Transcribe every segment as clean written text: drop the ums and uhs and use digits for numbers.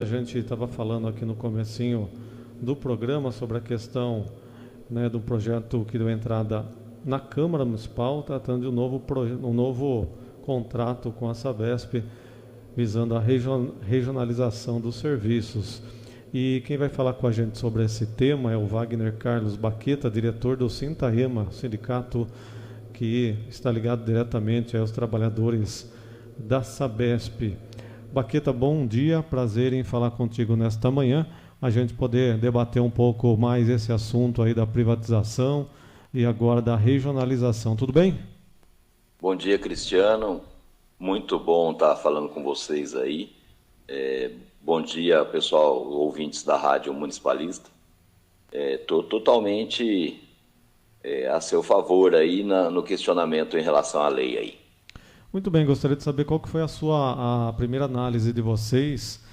A gente estava falando aqui no comecinho do programa sobre a questão, né, do projeto que deu entrada na Câmara Municipal, tratando de um novo contrato com a Sabesp, visando a regionalização dos serviços. E quem vai falar com a gente sobre esse tema é o Wagner Carlos Baqueta, diretor do Sintaema, sindicato que está ligado diretamente aos trabalhadores da Sabesp. Baqueta, bom dia, prazer em falar contigo nesta manhã, a gente poder debater um pouco mais esse assunto aí da privatização e agora da regionalização, tudo bem? Bom dia, Cristiano, muito bom estar falando com vocês aí. Bom dia, pessoal, ouvintes da Rádio Municipalista. Estou totalmente a seu favor aí no questionamento em relação à lei aí. Muito bem, gostaria de saber qual que foi a primeira análise de vocês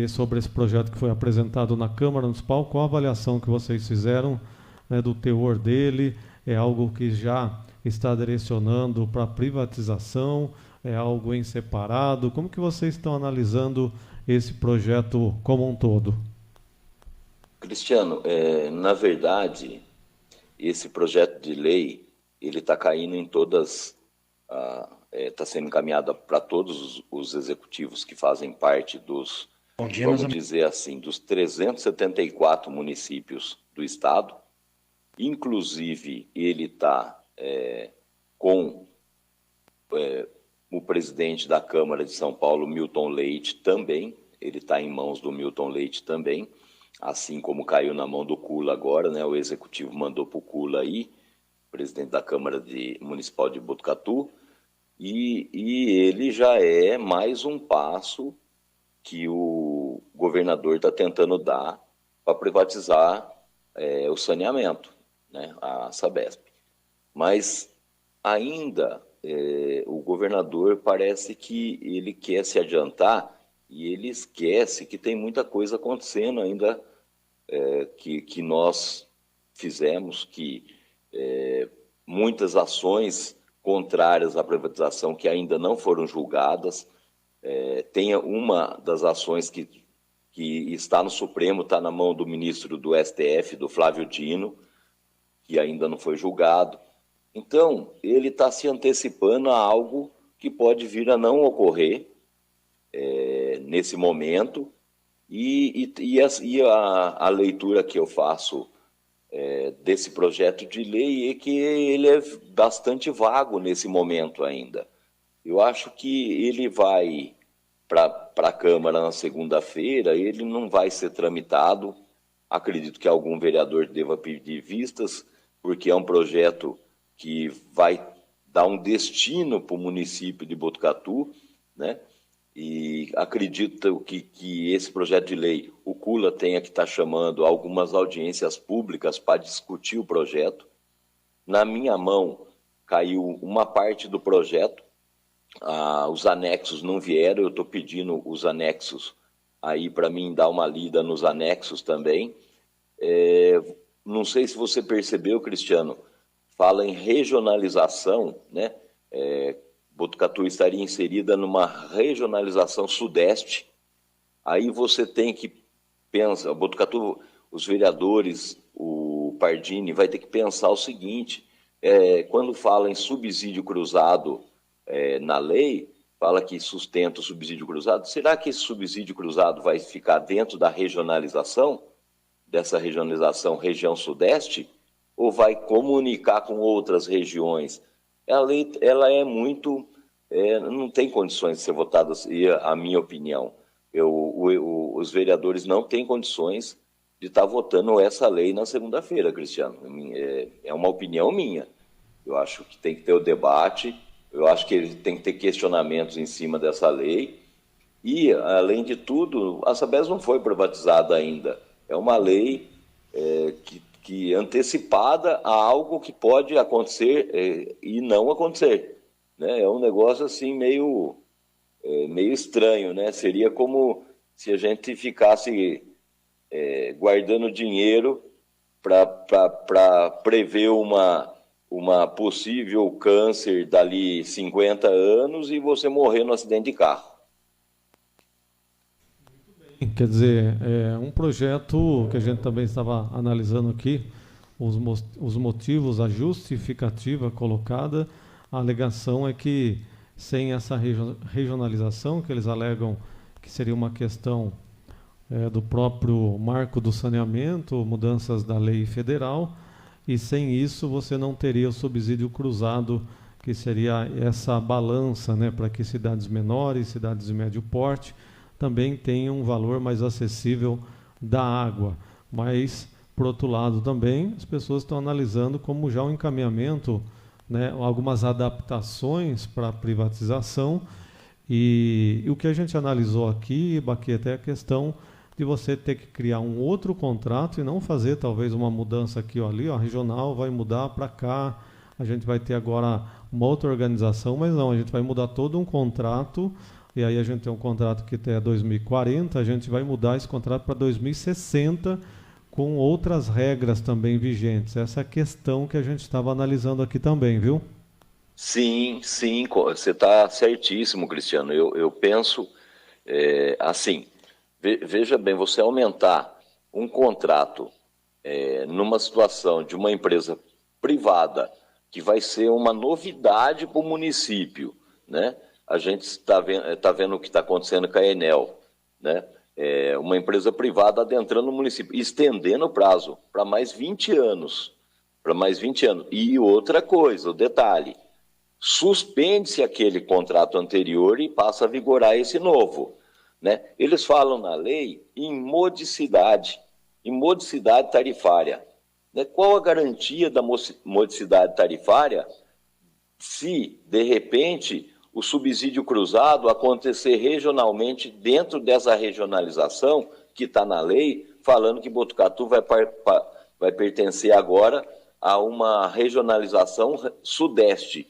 sobre esse projeto que foi apresentado na Câmara Municipal, qual a avaliação que vocês fizeram, né, do teor dele, é algo que já está direcionando para a privatização, é algo em separado, como que vocês estão analisando esse projeto como um todo? Cristiano, na verdade, esse projeto de lei, ele está caindo em todas, está sendo encaminhado para todos os executivos que fazem parte dos, vamos dizer assim, dos 374 municípios do estado. Inclusive, ele está com o presidente da Câmara de São Paulo, Milton Leite, também. Ele está em mãos do Milton Leite também, assim como caiu na mão do Kula agora, né? O executivo mandou para o Kula aí, presidente da Câmara Municipal de Botucatu, e ele já é mais um passo que o governador está tentando dar para privatizar o saneamento, né, a Sabesp. Mas ainda o governador parece que ele quer se adiantar e ele esquece que tem muita coisa acontecendo ainda que nós fizemos, que muitas ações contrárias à privatização que ainda não foram julgadas. Tem uma das ações que está no Supremo, está na mão do ministro do STF, do Flávio Dino, que ainda não foi julgado. Então, ele está se antecipando a algo que pode vir a não ocorrer nesse momento, e a leitura que eu faço desse projeto de lei é que ele é bastante vago nesse momento ainda. Eu acho que ele vai para a Câmara na segunda-feira, ele não vai ser tramitado. Acredito que algum vereador deva pedir vistas, porque é um projeto que vai dar um destino para o município de Botucatu, né? E acredito que esse projeto de lei, o Kula tenha que estar chamando algumas audiências públicas para discutir o projeto. Na minha mão caiu uma parte do projeto, os anexos não vieram, eu estou pedindo os anexos aí para mim dar uma lida nos anexos também. Não sei se você percebeu, Cristiano, fala em regionalização, né? Botucatu estaria inserida numa regionalização sudeste. Aí você tem que pensar, Botucatu, os vereadores, o Pardini, vai ter que pensar o seguinte: quando fala em subsídio cruzado na lei, fala que sustenta o subsídio cruzado, será que esse subsídio cruzado vai ficar dentro da regionalização, dessa regionalização região sudeste, ou vai comunicar com outras regiões? A lei, ela é muito, não tem condições de ser votada, a minha opinião. Os vereadores não têm condições de estar votando essa lei na segunda-feira, Cristiano. É uma opinião minha. Eu acho que tem que ter o debate, eu acho que ele tem que ter questionamentos em cima dessa lei. E, além de tudo, a Sabesp não foi privatizada ainda. É uma lei que antecipada a algo que pode acontecer e não acontecer, né? É um negócio assim meio estranho, né? Seria como se a gente ficasse guardando dinheiro para prever uma possível câncer dali 50 anos e você morrer no acidente de carro. quer dizer, é um projeto que a gente também estava analisando aqui, os motivos, a justificativa colocada, a alegação é que sem essa regionalização, que eles alegam que seria uma questão do próprio marco do saneamento, mudanças da lei federal, e sem isso você não teria o subsídio cruzado, que seria essa balança, né, para que cidades menores, cidades de médio porte, também tenham um valor mais acessível da água. Mas, por outro lado também, as pessoas estão analisando como já um encaminhamento, né, algumas adaptações para a privatização, e o que a gente analisou aqui, Baqueta, é a questão de você ter que criar um outro contrato e não fazer talvez uma mudança aqui ou ali, a regional vai mudar para cá, a gente vai ter agora uma outra organização, mas não, a gente vai mudar todo um contrato, e aí a gente tem um contrato que até 2040, a gente vai mudar esse contrato para 2060, com outras regras também vigentes. Essa é a questão que a gente estava analisando aqui também, viu? Sim, sim, você está certíssimo, Cristiano. Eu penso assim, veja bem, você aumentar um contrato numa situação de uma empresa privada, que vai ser uma novidade para o município, né? A gente está vendo o que está acontecendo com a Enel, né? Uma empresa privada adentrando no município, estendendo o prazo para mais 20 anos. Para mais 20 anos. E outra coisa, o detalhe, suspende-se aquele contrato anterior e passa a vigorar esse novo, né? Eles falam na lei em modicidade tarifária, né? Qual a garantia da modicidade tarifária se, de repente, o subsídio cruzado acontecer regionalmente dentro dessa regionalização que está na lei, falando que Botucatu vai pertencer agora a uma regionalização sudeste,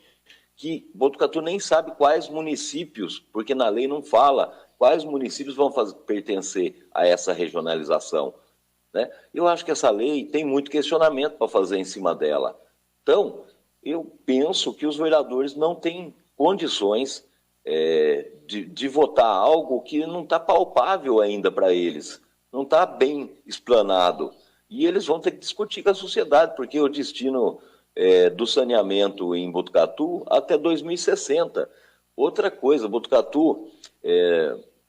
que Botucatu nem sabe quais municípios, porque na lei não fala quais municípios vão pertencer a essa regionalização, né? Eu acho que essa lei tem muito questionamento para fazer em cima dela. Então, eu penso que os vereadores não têm condições de votar algo que não está palpável ainda para eles, não está bem explanado. E eles vão ter que discutir com a sociedade, porque o destino do saneamento em Botucatu até 2060. Outra coisa, Botucatu,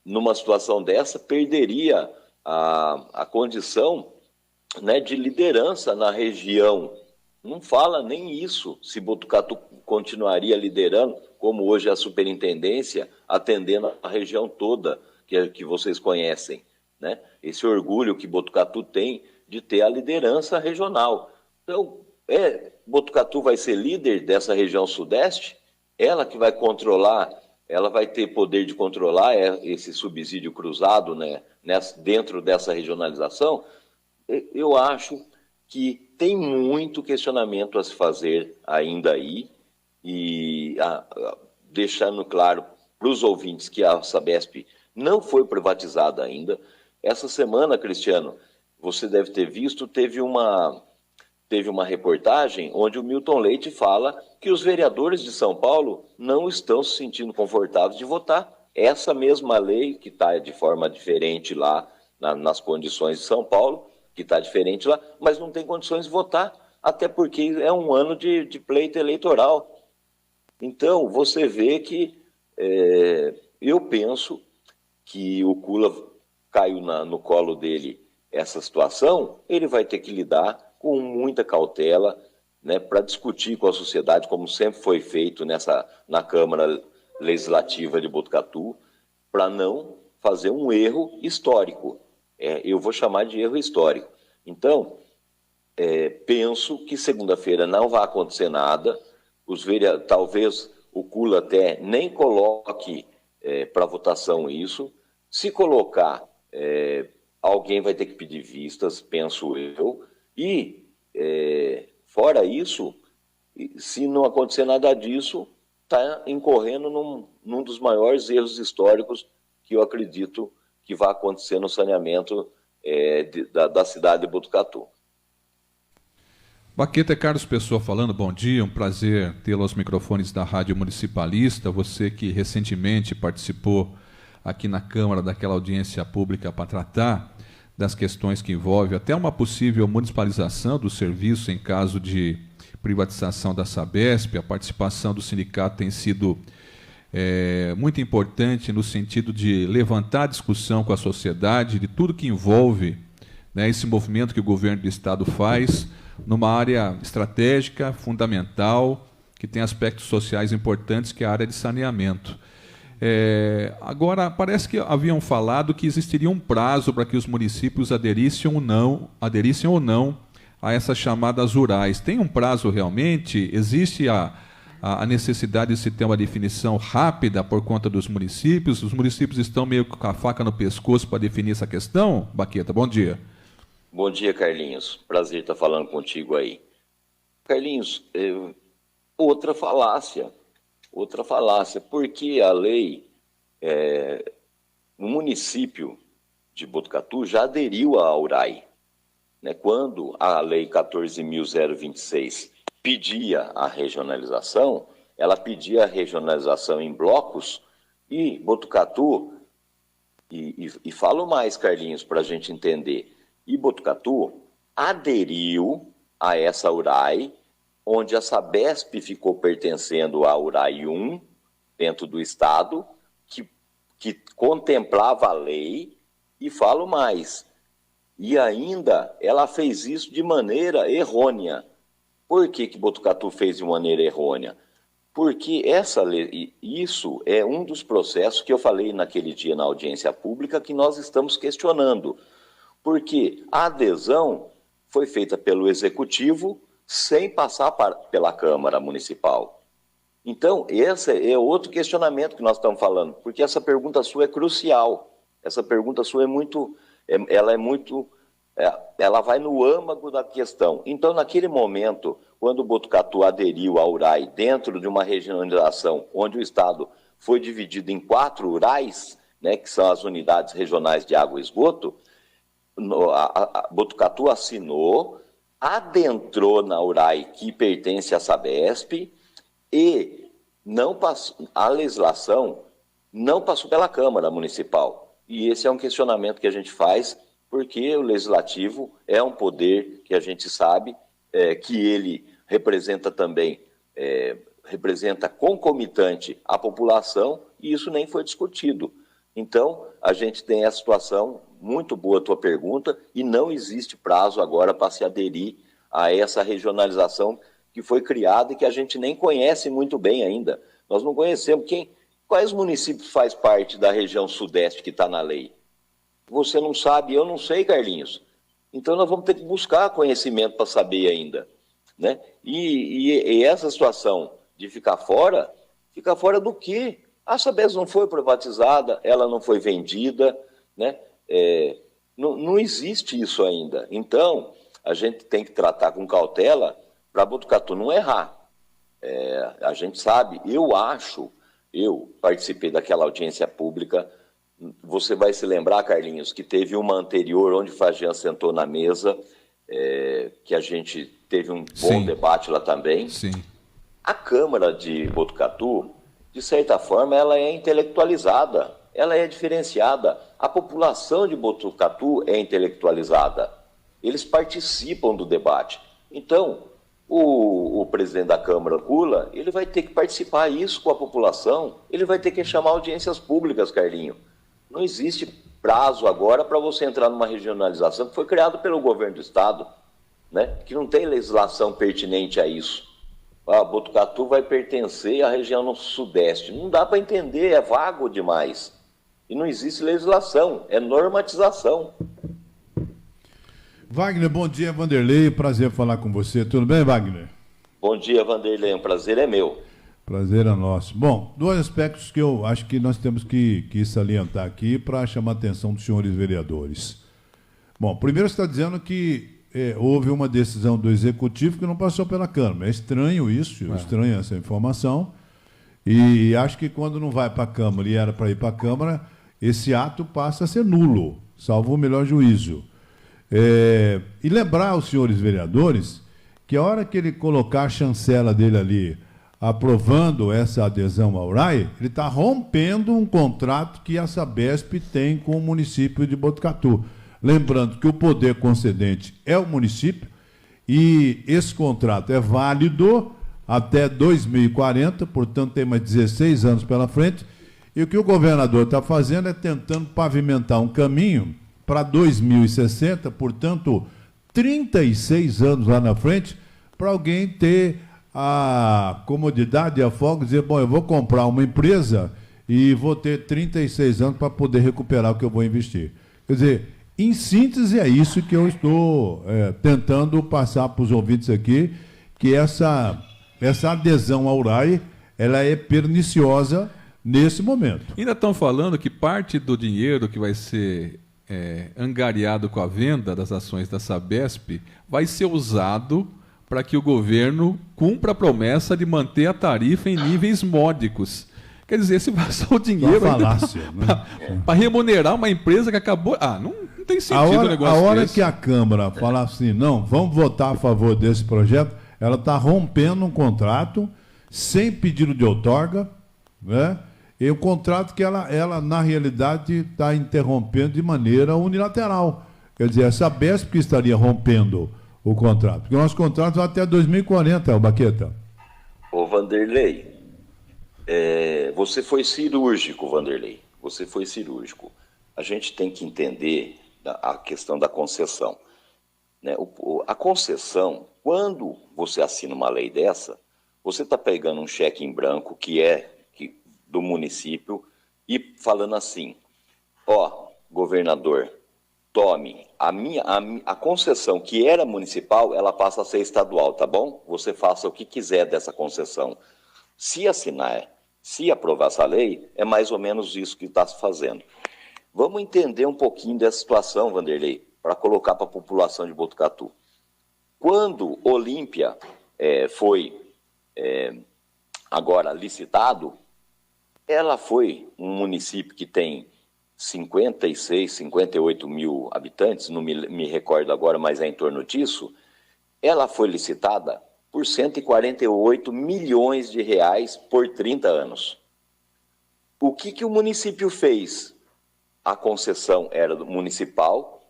numa situação dessa, perderia a condição, né, de liderança na região. Não fala nem isso, se Botucatu continuaria liderando, como hoje a superintendência, atendendo a região toda que vocês conhecem, né? Esse orgulho que Botucatu tem de ter a liderança regional. Então, Botucatu vai ser líder dessa região sudeste, ela que vai controlar, ela vai ter poder de controlar esse subsídio cruzado, né, dentro dessa regionalização. Eu acho que tem muito questionamento a se fazer ainda aí, e deixando claro para os ouvintes que a Sabesp não foi privatizada ainda. Essa semana, Cristiano, você deve ter visto, teve uma reportagem onde o Milton Leite fala que os vereadores de São Paulo não estão se sentindo confortáveis de votar essa mesma lei, que está de forma diferente lá nas condições de São Paulo, que está diferente lá, mas não tem condições de votar, até porque é um ano de pleito eleitoral. Então, você vê que eu penso que o Kula caiu no colo dele essa situação, ele vai ter que lidar com muita cautela, né, para discutir com a sociedade, como sempre foi feito na Câmara Legislativa de Botucatu, para não fazer um erro histórico. Eu vou chamar de erro histórico. Então, penso que segunda-feira não vai acontecer nada, talvez o Kula até nem coloque para votação isso. Se colocar, alguém vai ter que pedir vistas, penso eu, e fora isso, se não acontecer nada disso, está incorrendo num dos maiores erros históricos que eu acredito que vai acontecer no saneamento da cidade de Botucatu. Baqueta, é Carlos Pessoa falando, bom dia, um prazer tê-lo aos microfones da Rádio Municipalista, você que recentemente participou aqui na Câmara daquela audiência pública para tratar das questões que envolvem até uma possível municipalização do serviço em caso de privatização da Sabesp. A participação do sindicato tem sido muito importante no sentido de levantar a discussão com a sociedade de tudo que envolve, né, esse movimento que o governo do Estado faz numa área estratégica, fundamental, que tem aspectos sociais importantes, que é a área de saneamento. Agora, parece que haviam falado que existiria um prazo para que os municípios aderissem ou não a essas chamadas rurais. Tem um prazo realmente? Existe a necessidade de se ter uma definição rápida por conta dos municípios? Os municípios estão meio com a faca no pescoço para definir essa questão? Baqueta, bom dia. Bom dia, Carlinhos. Prazer estar falando contigo aí. Carlinhos, outra falácia, porque a lei, no município de Botucatu já aderiu à URAI, né? Quando a lei 14.026 pedia a regionalização, ela pedia a regionalização em blocos, e Botucatu, e falo mais, Carlinhos, para a gente entender, e Botucatu aderiu a essa URAI, onde a Sabesp ficou pertencendo à URAI 1, dentro do Estado, que contemplava a lei, e falo mais, e ainda ela fez isso de maneira errônea. Por que Botucatu fez de maneira errônea? Porque essa lei, isso é um dos processos que eu falei naquele dia na audiência pública que nós estamos questionando. Porque a adesão foi feita pelo Executivo sem passar pela Câmara Municipal. Então, esse é outro questionamento que nós estamos falando, porque essa pergunta sua é crucial. Essa pergunta sua ela vai no âmago da questão. Então, naquele momento, quando o Botucatu aderiu à URAI dentro de uma regionalização onde o Estado foi dividido em 4 URAIs, né, que são as unidades regionais de água e esgoto, Botucatu assinou, adentrou na URAI que pertence à Sabesp e a legislação não passou pela Câmara Municipal. E esse é um questionamento que a gente faz, porque o Legislativo é um poder que a gente sabe que ele representa também, representa concomitante a população, e isso nem foi discutido. Então, a gente tem a situação, muito boa a tua pergunta, e não existe prazo agora para se aderir a essa regionalização que foi criada e que a gente nem conhece muito bem ainda. Nós não conhecemos quais municípios faz parte da região sudeste que está na lei. Você não sabe, eu não sei, Carlinhos. Então nós vamos ter que buscar conhecimento para saber ainda, né? E essa situação de ficar fora do quê? A Sabesp não foi privatizada, ela não foi vendida, né? Não existe isso ainda. Então, a gente tem que tratar com cautela para Botucatu não errar. A gente sabe, eu participei daquela audiência pública. Você vai se lembrar, Carlinhos, que teve uma anterior onde o Fagian sentou na mesa, que a gente teve um bom debate lá também. Sim. A Câmara de Botucatu, de certa forma, ela é intelectualizada, ela é diferenciada. A população de Botucatu é intelectualizada. Eles participam do debate. Então, o presidente da Câmara, Lula, ele vai ter que participar isso com a população, ele vai ter que chamar audiências públicas, Carlinho. Não existe prazo agora para você entrar numa regionalização que foi criada pelo governo do Estado, né? Que não tem legislação pertinente a isso. Botucatu vai pertencer à região no Sudeste. Não dá para entender, é vago demais. E não existe legislação, é normatização. Wagner, bom dia, Vanderlei, prazer falar com você. Tudo bem, Wagner? Bom dia, Vanderlei, um prazer é meu. Prazer é nosso. Bom, 2 aspectos que eu acho que nós temos que salientar aqui para chamar a atenção dos senhores vereadores. Bom, primeiro você está dizendo que houve uma decisão do Executivo que não passou pela Câmara. É estranho isso, estranho essa informação. E acho que quando não vai para a Câmara e era para ir para a Câmara, esse ato passa a ser nulo, salvo o melhor juízo. E lembrar aos senhores vereadores que a hora que ele colocar a chancela dele ali, aprovando essa adesão ao RAI, ele está rompendo um contrato que a Sabesp tem com o município de Botucatu. Lembrando que o poder concedente é o município e esse contrato é válido até 2040, portanto tem mais 16 anos pela frente, e o que o governador está fazendo é tentando pavimentar um caminho para 2060, portanto 36 anos lá na frente, para alguém ter a comodidade e a folga, dizer, bom, eu vou comprar uma empresa e vou ter 36 anos para poder recuperar o que eu vou investir. Quer dizer, em síntese, é isso que eu estou tentando passar para os ouvintes aqui, que essa adesão ao RAI, ela é perniciosa nesse momento. Ainda estão falando que parte do dinheiro que vai ser angariado com a venda das ações da Sabesp vai ser usado para que o governo cumpra a promessa de manter a tarifa em níveis módicos. Quer dizer, se passar o dinheiro para remunerar uma empresa que acabou... não tem sentido o negócio A hora desse. que a Câmara falar assim, não, vamos votar a favor desse projeto, ela está rompendo um contrato sem pedido de outorga, né? E o contrato que ela na realidade, está interrompendo de maneira unilateral. Quer dizer, essa Sabesp que estaria rompendo o contrato. Porque o nosso contrato vai até 2040, Baqueta. Ô, Vanderlei, você foi cirúrgico, Vanderlei. Você foi cirúrgico. A gente tem que entender a questão da concessão. Né? A concessão, quando você assina uma lei dessa, você está pegando um cheque em branco do município e falando assim, governador, tome, a concessão que era municipal, ela passa a ser estadual, tá bom? Você faça o que quiser dessa concessão. Se aprovar essa lei, é mais ou menos isso que está se fazendo. Vamos entender um pouquinho dessa situação, Vanderlei, para colocar para a população de Botucatu. Quando Olímpia foi agora licitado, ela foi um município que tem 56, 58 mil habitantes, não me recordo agora, mas é em torno disso. Ela foi licitada por 148 milhões de reais por 30 anos. O que o município fez? A concessão era municipal,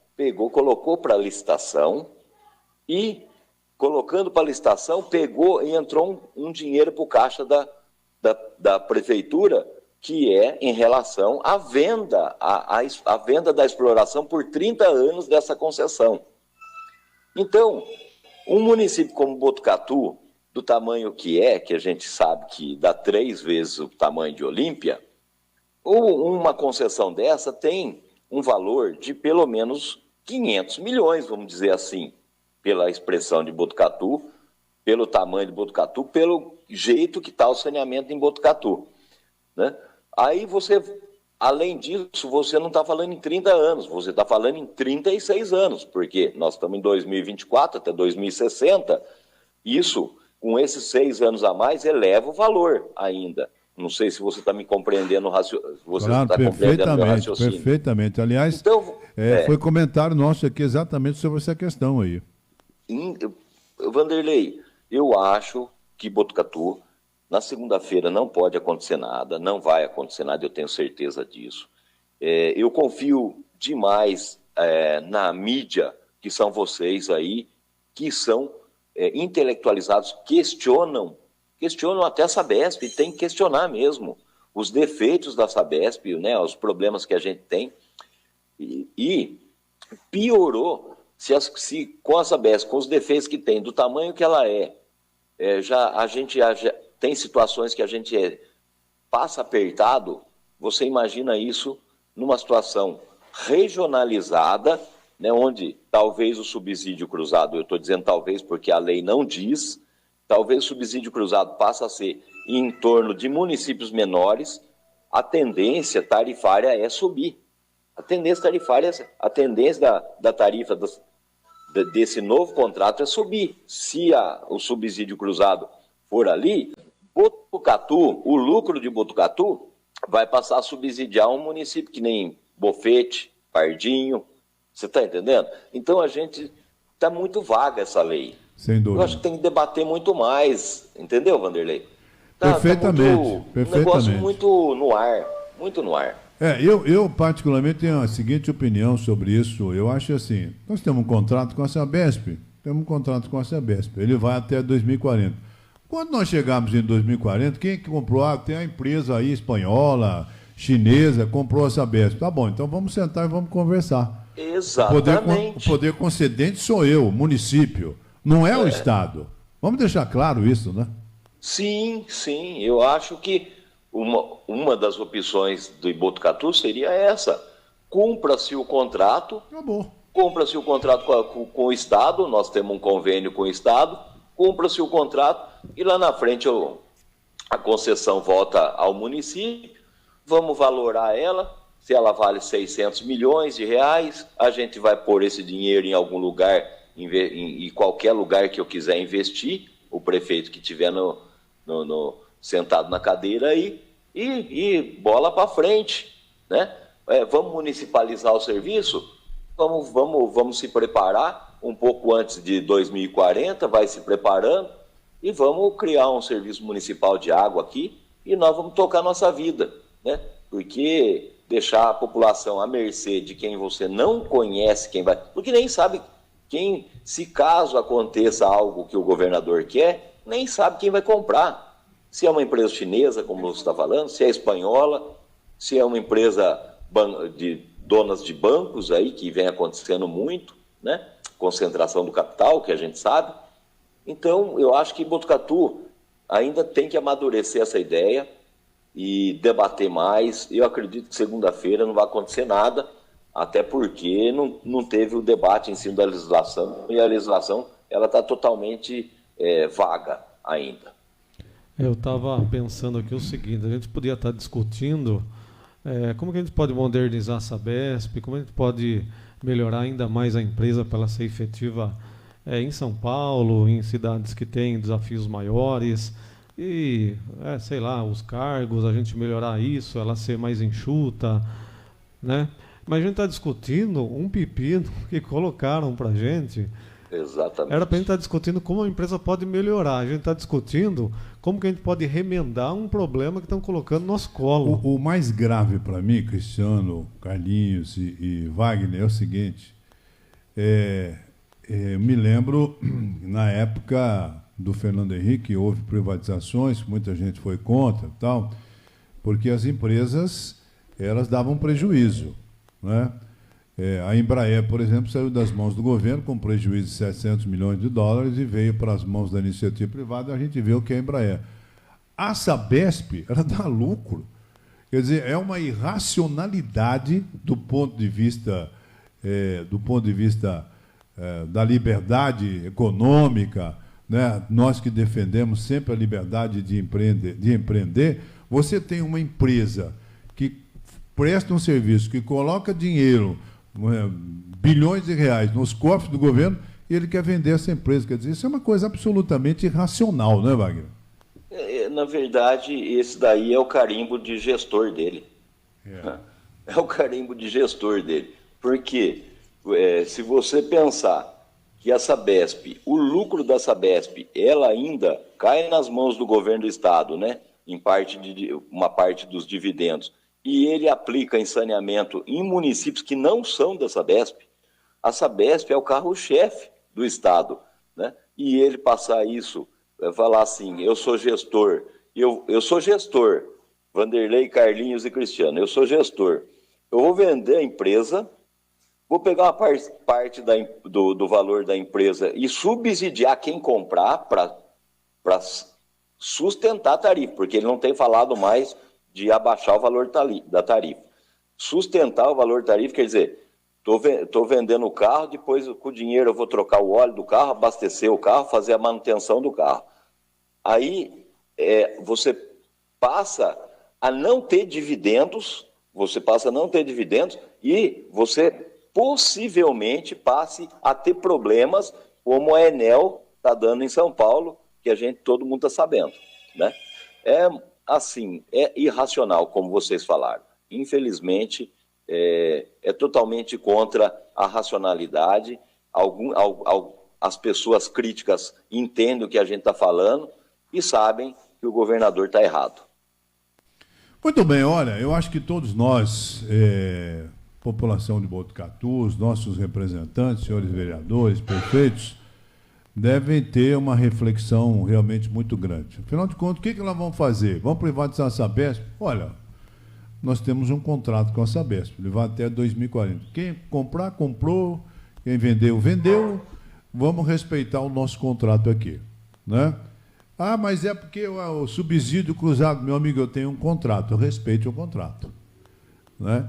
colocou para licitação e, colocando para licitação, pegou e entrou um dinheiro para o caixa da prefeitura, que é em relação à venda, a venda da exploração por 30 anos dessa concessão. Então, um município como Botucatu, do tamanho que a gente sabe que dá 3 vezes o tamanho de Olímpia, uma concessão dessa tem um valor de pelo menos 500 milhões, vamos dizer assim, pela expressão de Botucatu, pelo tamanho de Botucatu, pelo jeito que está o saneamento em Botucatu, né? Aí além disso, você não está falando em 30 anos, você está falando em 36 anos, porque nós estamos em 2024 até 2060, isso, com esses 6 anos a mais, eleva o valor ainda. Não sei se você está me compreendendo, claro, perfeitamente, perfeitamente. Aliás, então, foi comentário nosso aqui exatamente sobre essa questão aí. Vanderlei, eu acho que Botucatu, na segunda-feira, não pode acontecer nada, não vai acontecer nada, eu tenho certeza disso. Eu confio demais na mídia, que são vocês aí, que são intelectualizados, questionam até a Sabesp, tem que questionar mesmo os defeitos da Sabesp, né, os problemas que a gente tem, e piorou se com a Sabesp, com os defeitos que tem, do tamanho que ela a gente já tem situações que a gente passa apertado. Você imagina isso numa situação regionalizada, né, onde talvez o subsídio cruzado, eu estou dizendo talvez porque a lei não diz, talvez o subsídio cruzado passe a ser em torno de municípios menores, a tendência tarifária é subir. A tendência tarifária, a tendência da tarifa desse novo contrato é subir. Se o subsídio cruzado for ali, Botucatu, o lucro de Botucatu vai passar a subsidiar um município que nem Bofete, Pardinho. Você está entendendo? Então a gente está muito vaga essa lei. Sem dúvida. Eu acho que tem que debater muito mais, entendeu, Vanderlei? Perfeitamente. Um negócio muito no ar, muito no ar. Eu particularmente tenho a seguinte opinião sobre isso. Eu acho assim, nós temos um contrato com a Sabesp, ele vai até 2040. Quando nós chegarmos em 2040, quem que comprou? Tem a empresa aí espanhola, chinesa, comprou a Sabesp. Tá bom, então vamos sentar e vamos conversar. Exatamente. O poder concedente sou eu, o município, não é o Estado. Vamos deixar claro isso, né? Sim, eu acho que uma das opções do Botucatu seria essa. Cumpra-se o contrato. Acabou. Cumpra-se o contrato com o Estado, nós temos um convênio com o Estado, cumpra-se o contrato e lá na frente a concessão volta ao município, vamos valorar ela, se ela vale 600 milhões de reais, a gente vai pôr esse dinheiro em algum lugar, em qualquer lugar que eu quiser investir, o prefeito que estiver sentado na cadeira aí, e bola para frente, né? Vamos municipalizar o serviço? Vamos se preparar um pouco antes de 2040, vai se preparando e vamos criar um serviço municipal de água aqui e nós vamos tocar nossa vida, né? Porque deixar a população à mercê de quem você não conhece, porque nem sabe se caso aconteça algo que o governador quer, nem sabe quem vai comprar. Se é uma empresa chinesa, como você está falando, se é espanhola, se é uma empresa de donas de bancos aí, que vem acontecendo muito, né? Concentração do capital, que a gente sabe. Então, eu acho que Botucatu ainda tem que amadurecer essa ideia e debater mais. Eu acredito que segunda-feira não vai acontecer nada, até porque não teve o debate em cima da legislação, e a legislação está totalmente vaga ainda. Eu estava pensando aqui o seguinte, a gente podia estar discutindo como que a gente pode modernizar a Sabesp, como a gente pode melhorar ainda mais a empresa para ela ser efetiva em São Paulo, em cidades que têm desafios maiores, e, sei lá, os cargos, a gente melhorar isso, ela ser mais enxuta, né? Mas a gente está discutindo um pepino que colocaram para a gente. Exatamente. Era para a gente estar discutindo como a empresa pode melhorar. A gente está discutindo como que a gente pode remendar um problema que estão colocando no nosso colo. O mais grave para mim, Cristiano, Carlinhos e Wagner, é o seguinte. Eu me lembro, na época do Fernando Henrique, houve privatizações, muita gente foi contra, tal, porque as empresas elas davam prejuízo, né? A Embraer, por exemplo, saiu das mãos do governo com prejuízo de 700 milhões de dólares e veio para as mãos da iniciativa privada, e a gente vê o que é a Embraer. A Sabesp, ela dá lucro. Quer dizer, é uma irracionalidade do ponto de vista da liberdade econômica, né? Nós que defendemos sempre a liberdade de empreender, você tem uma empresa que presta um serviço, que coloca dinheiro, bilhões de reais nos cofres do governo, e ele quer vender essa empresa. Quer dizer, isso é uma coisa absolutamente irracional, não é, Wagner? Na verdade, esse daí é o carimbo de gestor dele. É o carimbo de gestor dele. Porque se você pensar que a Sabesp, o lucro da Sabesp, ela ainda cai nas mãos do governo do Estado, né? Uma parte dos dividendos, e ele aplica em saneamento em municípios que não são da Sabesp, a Sabesp é o carro-chefe do Estado, né? E ele passar isso, falar assim, eu sou gestor, Vanderlei, Carlinhos e Cristiano, eu sou gestor, eu vou vender a empresa, vou pegar uma parte do valor da empresa e subsidiar quem comprar para sustentar a tarifa, porque ele não tem falado mais de abaixar o valor da tarifa. Sustentar o valor da tarifa quer dizer, estou vendendo o carro, depois com o dinheiro eu vou trocar o óleo do carro, abastecer o carro, fazer a manutenção do carro. Aí você passa a não ter dividendos, e você possivelmente passe a ter problemas como a Enel está dando em São Paulo, que todo mundo está sabendo, né? É irracional, como vocês falaram. Infelizmente, é totalmente contra a racionalidade. As pessoas críticas entendem o que a gente está falando e sabem que o governador está errado. Muito bem, olha, eu acho que todos nós, população de Botucatu, os nossos representantes, senhores vereadores, prefeitos, devem ter uma reflexão realmente muito grande. Afinal de contas, o que nós vamos fazer? Vamos privatizar a Sabesp? Olha, nós temos um contrato com a Sabesp, ele vai até 2040. Quem comprar, comprou, quem vendeu, vendeu, vamos respeitar o nosso contrato aqui, né? Ah, mas é porque o subsídio cruzado, meu amigo, eu tenho um contrato, eu respeito o contrato, né?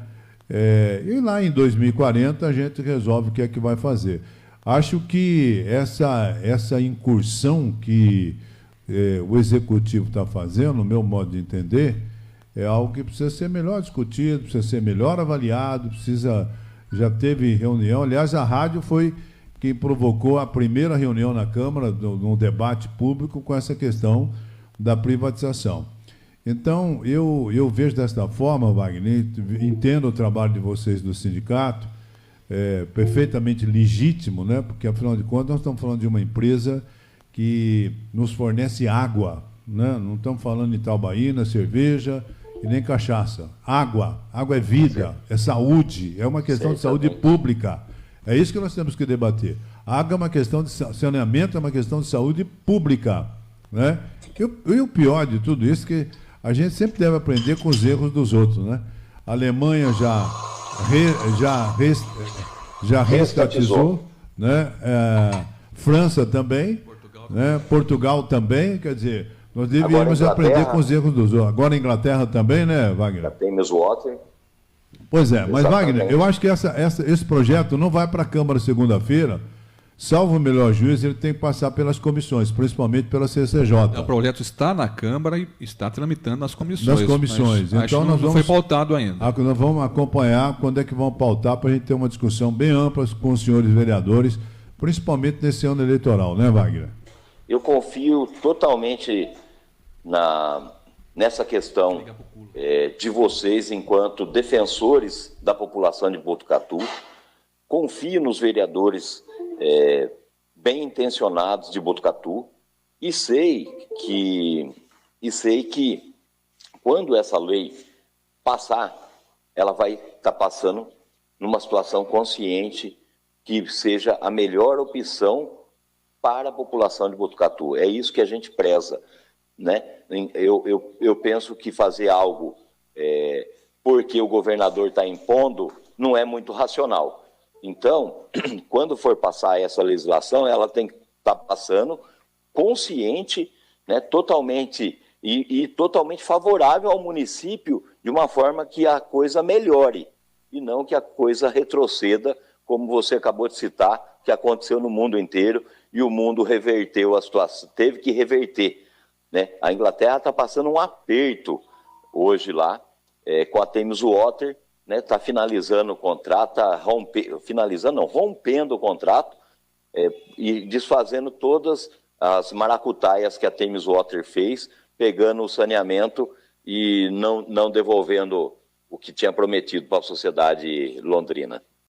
E lá em 2040 a gente resolve o que é que vai fazer. Acho que essa incursão que o Executivo está fazendo, no meu modo de entender, é algo que precisa ser melhor discutido, precisa ser melhor avaliado, já teve reunião. Aliás, a rádio foi quem provocou a primeira reunião na Câmara, num debate público, com essa questão da privatização. Então, eu vejo desta forma, Wagner, entendo o trabalho de vocês do sindicato, perfeitamente legítimo, né? Porque, afinal de contas, nós estamos falando de uma empresa que nos fornece água, né? Não estamos falando de Italbaína, cerveja e nem cachaça. Água é vida, é saúde, é uma questão de saúde pública. É isso que nós temos que debater. Água é uma questão de saneamento, é uma questão de saúde pública, né? E o pior de tudo isso é que a gente sempre deve aprender com os erros dos outros, né? A Alemanha já restatizou, né? França também, né? Portugal também, quer dizer, nós deveríamos aprender com os erros dos outros. Agora a Inglaterra também, né, Wagner? Já tem Thames Water. Pois é, mas Wagner, eu acho que esse projeto não vai para a Câmara segunda-feira, salvo o melhor juízo, ele tem que passar pelas comissões, principalmente pela CCJ. O projeto está na Câmara e está tramitando nas comissões. Nas comissões. Então não foi pautado ainda. Nós vamos acompanhar quando é que vão pautar para a gente ter uma discussão bem ampla com os senhores vereadores, principalmente nesse ano eleitoral, né, Wagner? Eu confio totalmente nessa questão de vocês enquanto defensores da população de Botucatu. Confio nos vereadores bem intencionados de Botucatu e sei que quando essa lei passar, ela vai estar passando numa situação consciente que seja a melhor opção para a população de Botucatu. É isso que a gente preza, né? Eu penso que fazer algo porque o governador está impondo não é muito racional. Então, quando for passar essa legislação, ela tem que estar passando consciente, né, totalmente e totalmente favorável ao município, de uma forma que a coisa melhore e não que a coisa retroceda, como você acabou de citar, que aconteceu no mundo inteiro e o mundo reverteu a situação, teve que reverter, né? A Inglaterra está passando um aperto hoje lá com a Thames Water, né? Está finalizando o contrato, rompendo o contrato e desfazendo todas as maracutaias que a Thames Water fez, pegando o saneamento e não devolvendo o que tinha prometido para a sociedade londrina.